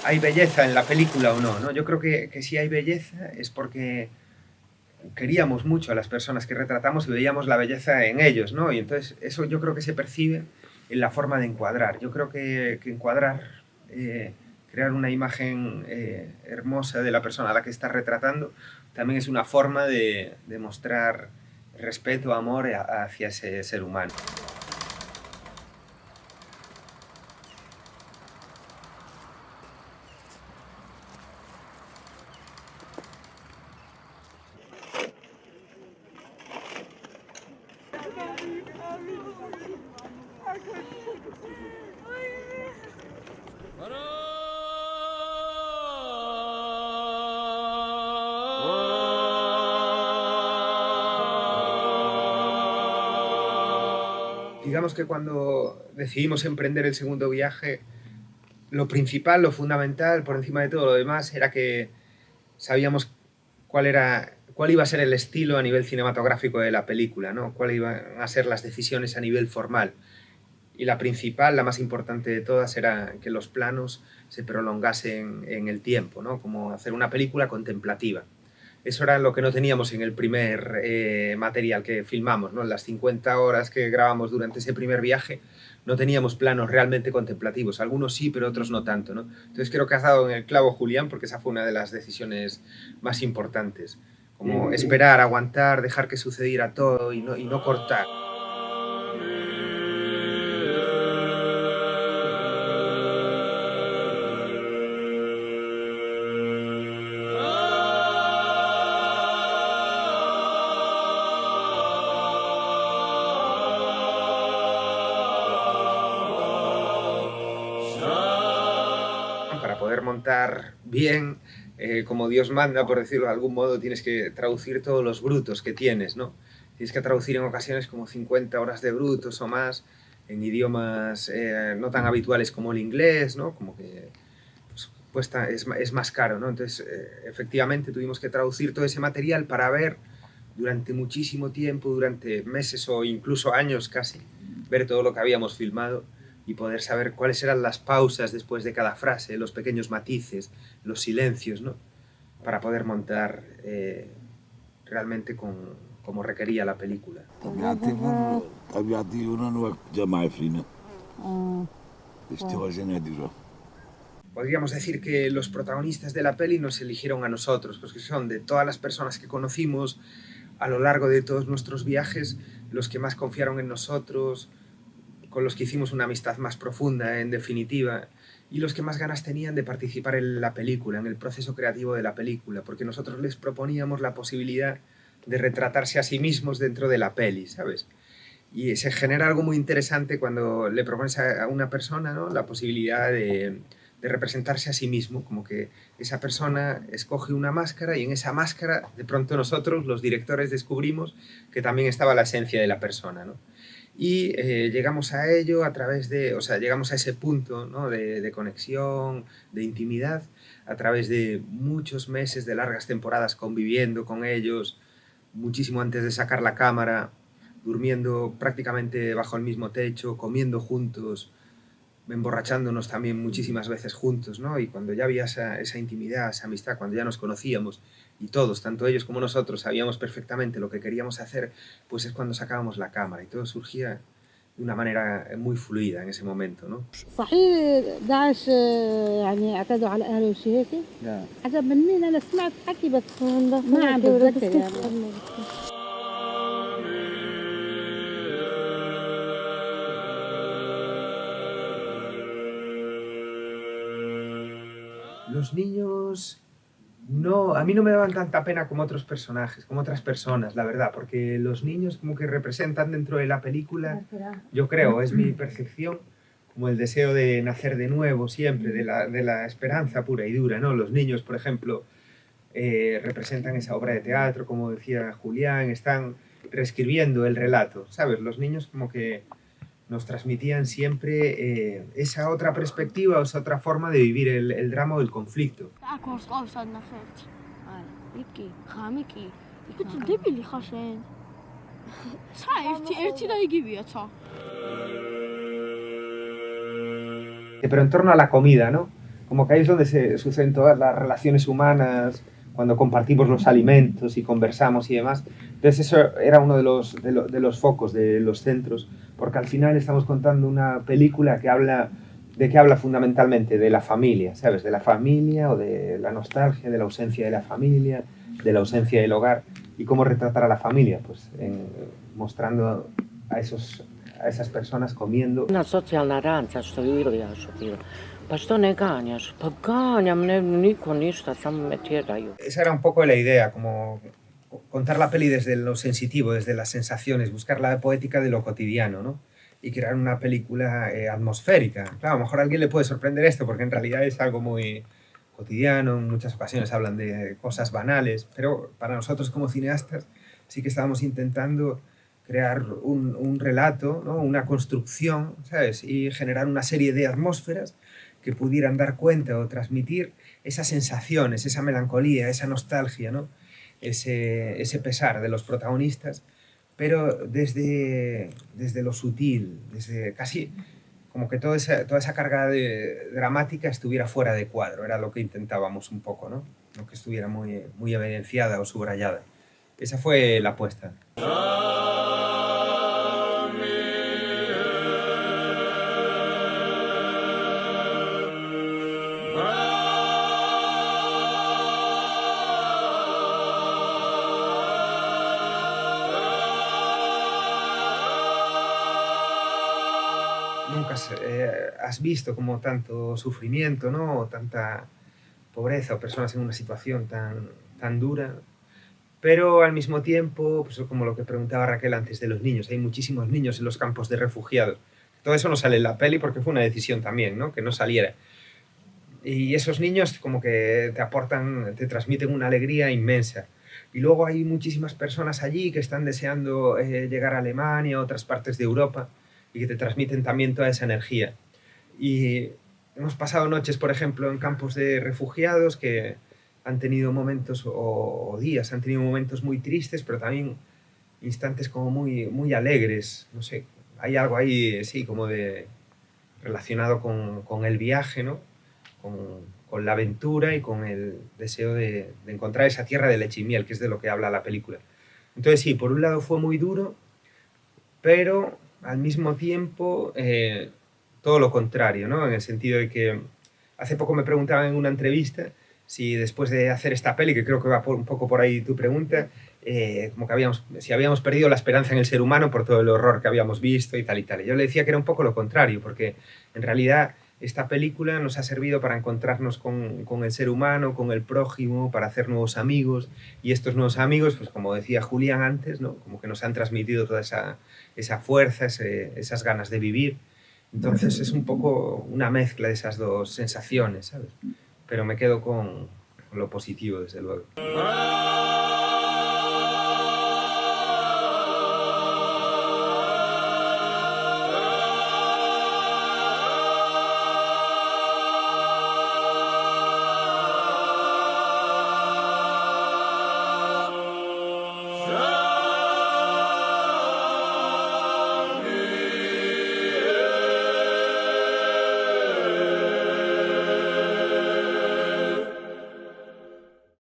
hay belleza en la película o no, ¿no? Yo creo que si hay belleza es porque queríamos mucho a las personas que retratamos y veíamos la belleza en ellos, ¿no? Y entonces eso yo creo que se percibe en la forma de encuadrar. Yo creo que encuadrar, crear una imagen hermosa de la persona a la que estás retratando, también es una forma de mostrar respeto, amor hacia ese ser humano. Digamos que cuando decidimos emprender el segundo viaje, lo principal, lo fundamental, por encima de todo lo demás, era que sabíamos cuál iba a ser el estilo a nivel cinematográfico de la película, ¿no? Cuáles iban a ser las decisiones a nivel formal. Y la principal, la más importante de todas, era que los planos se prolongasen en el tiempo, ¿no? Como hacer una película contemplativa. Eso era lo que no teníamos en el primer material que filmamos, ¿no? En las 50 horas que grabamos durante ese primer viaje, no teníamos planos realmente contemplativos. Algunos sí, pero otros no tanto, ¿no? Entonces creo que has dado en el clavo, Julián, porque esa fue una de las decisiones más importantes. Como esperar, aguantar, dejar que sucediera todo y no cortar. Para poder montar bien, como Dios manda, por decirlo de algún modo, tienes que traducir todos los brutos que tienes, ¿no? Tienes que traducir en ocasiones como 50 horas de brutos o más en idiomas no tan habituales como el inglés, ¿no? Como que pues, es más caro, ¿no? Entonces, efectivamente, tuvimos que traducir todo ese material para ver durante muchísimo tiempo, durante meses o incluso años casi, ver todo lo que habíamos filmado y poder saber cuáles eran las pausas después de cada frase, los pequeños matices, los silencios, ¿no? Para poder montar realmente como requería la película. Podríamos decir que los protagonistas de la peli nos eligieron a nosotros, porque son de todas las personas que conocimos a lo largo de todos nuestros viajes, los que más confiaron en nosotros, con los que hicimos una amistad más profunda, en definitiva, y los que más ganas tenían de participar en la película, en el proceso creativo de la película, porque nosotros les proponíamos la posibilidad de retratarse a sí mismos dentro de la peli, ¿sabes? Y se genera algo muy interesante cuando le propones a una persona, ¿no?, la posibilidad de representarse a sí mismo, como que esa persona escoge una máscara y en esa máscara de pronto nosotros, los directores, descubrimos que también estaba la esencia de la persona, ¿no? Y llegamos a ello a través de, o sea, llegamos a ese punto, ¿no?, de conexión, de intimidad, a través de muchos meses, de largas temporadas conviviendo con ellos, muchísimo antes de sacar la cámara, durmiendo prácticamente bajo el mismo techo, comiendo juntos, emborrachándonos también muchísimas veces juntos, ¿no? Y cuando ya había esa intimidad, esa amistad, cuando ya nos conocíamos y todos, tanto ellos como nosotros, sabíamos perfectamente lo que queríamos hacer, pues es cuando sacábamos la cámara y todo surgía de una manera muy fluida en ese momento, ¿no? صحيح داعش يعني اعتدوا على اهلي وشي هيك؟ لا حسب مني انا سمعت حكي بس ما عم بتذكر يعني. Los niños no, a mí no me daban tanta pena como otros personajes, como otras personas, la verdad, porque los niños como que representan dentro de la película, yo creo, es mi percepción, como el deseo de nacer de nuevo siempre, de la esperanza pura y dura, ¿no? Los niños, por ejemplo, representan esa obra de teatro, como decía Julián, están reescribiendo el relato, ¿sabes? Los niños como que nos transmitían siempre esa otra perspectiva o esa otra forma de vivir el drama o el conflicto. Pero en torno a la comida, ¿no? como que ahí es donde se suceden todas las relaciones humanas, cuando compartimos los alimentos y conversamos y demás. Entonces eso era uno de los focos de los centros, porque al final estamos contando una película que habla fundamentalmente de la familia, ¿sabes? De la familia o de la nostalgia, de la ausencia de la familia, de la ausencia del hogar, y cómo retratar a la familia, pues mostrando a esas personas comiendo. Una socijalna ranca što je u Ilijašu bilo. Pa što ne ganjaš? Pa ganjam, niko ništa, samo me tjeraju. Esa era un poco la idea, como contar la peli desde lo sensitivo, desde las sensaciones, buscar la poética de lo cotidiano, ¿no? Y crear una película atmosférica. Claro, a lo mejor a alguien le puede sorprender esto, porque en realidad es algo muy cotidiano, en muchas ocasiones hablan de cosas banales, pero para nosotros como cineastas sí que estábamos intentando crear un relato, ¿no? Una construcción, ¿sabes? Y generar una serie de atmósferas que pudieran dar cuenta o transmitir esas sensaciones, esa melancolía, esa nostalgia, ¿no? Ese pesar de los protagonistas, pero desde lo sutil, desde casi como que toda esa carga dramática estuviera fuera de cuadro, era lo que intentábamos un poco, ¿no? No que estuviera muy, muy evidenciada o subrayada. Esa fue la apuesta. Nunca has visto como tanto sufrimiento, ¿no? O tanta pobreza o personas en una situación tan dura, pero al mismo tiempo, pues como lo que preguntaba Raquel antes de los niños, hay muchísimos niños en los campos de refugiados. Todo eso no sale en la peli porque fue una decisión también, ¿no? Que no saliera. Y esos niños como que te transmiten una alegría inmensa. Y luego hay muchísimas personas allí que están deseando llegar a Alemania, a otras partes de Europa, y que te transmiten también toda esa energía. Y hemos pasado noches, por ejemplo, en campos de refugiados que han tenido momentos, o días, han tenido momentos muy tristes, pero también instantes como muy, muy alegres. No sé, hay algo ahí, sí, como relacionado con el viaje, ¿no? Con la aventura y con el deseo de encontrar esa tierra de leche y miel, que es de lo que habla la película. Entonces sí, por un lado fue muy duro, pero al mismo tiempo todo lo contrario, ¿no? En el sentido de que hace poco me preguntaban en una entrevista si después de hacer esta peli, que creo que va un poco por ahí tu pregunta, como que si habíamos perdido la esperanza en el ser humano por todo el horror que habíamos visto y tal y tal. Y yo le decía que era un poco lo contrario, porque en realidad esta película nos ha servido para encontrarnos con el ser humano, con el prójimo, para hacer nuevos amigos, y estos nuevos amigos, pues como decía Julián antes, ¿no? Como que nos han transmitido toda esa fuerza, esas ganas de vivir. Entonces es un poco una mezcla de esas dos sensaciones, ¿sabes? Pero me quedo con lo positivo, desde luego.